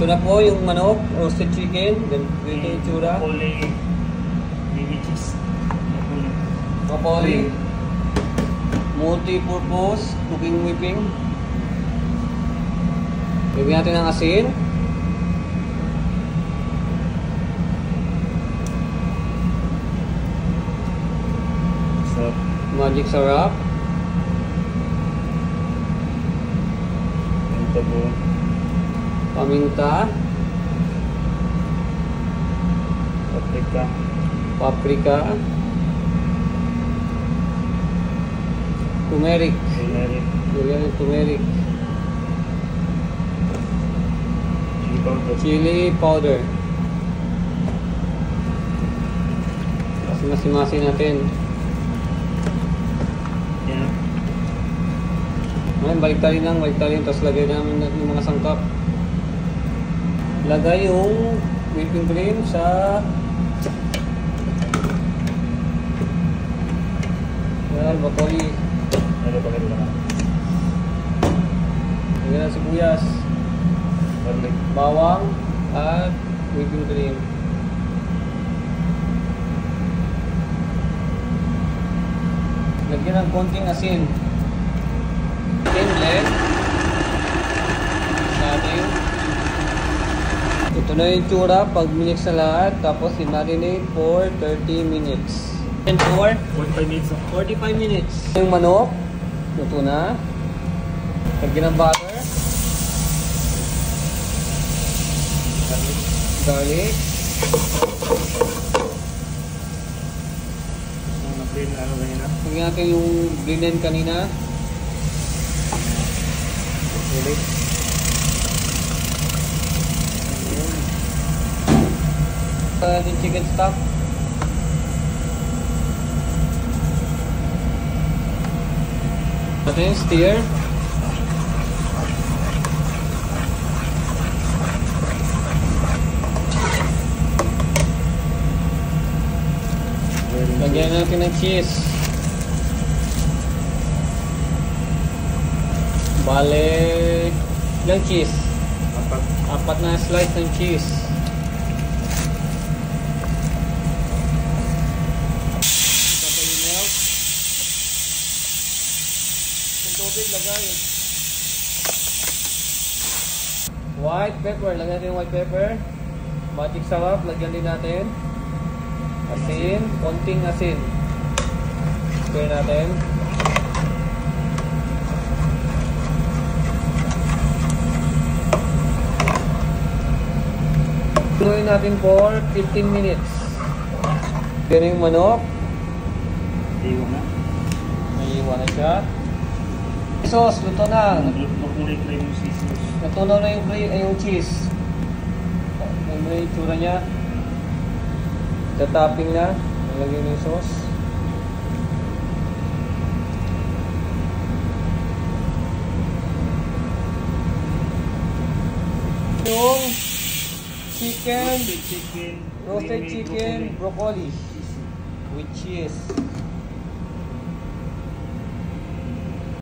Ito na po yung manok, roasted chicken, then ito yung tsura. Broccoli, baby cheese. Broccoli, multi-purpose, cooking whipping. Bigyan natin ng asin. Magic sarap. Ito po. Paminta. Paprika. Paprika. Turmeric. Turmeric. Turmeric. Chili powder. Chili powder. Masi-masi natin. Yan. Ngayon, balik-tali lang. Tapos lagay namin yung mga sangkap. Lagay yung whipping cream sa broccoli. Ano ba kayo na? Lagyan ng sibuyas, Garlic. bawang, at whipping cream. Lagyan ng konting asin. Then natin. Ito na yung tsura pag minix na lahat. Tapos i-marinate for 30 minutes. And for 45 minutes. 45 minutes. Yung manok, luto na. Lagyan ng butter. Garlic. Mag-blend ano kanina? Lagyan natin yung blend kanina. Garlic. Yung chicken stock. Natin stir. Lagyan natin ng cheese. Bale, ilang cheese? Apat na slice ng cheese. Sabay yung milk. Yung tubig lagay. White pepper, lagyan natin yung white pepper. Magic sarap, lagyan din natin. Asin, konting asin. Stir natin. Tuloy natin for 15 minutes. Ganyan yung manok. Iwan na. Naiiwan na siya. Sauce, luto na. Makulay yung cheese. Natunaw na yung cheese. Yung tsura niya. Topping na. Nalagyan yung sauce. Yung chicken, roasted chicken, broccoli with cheese.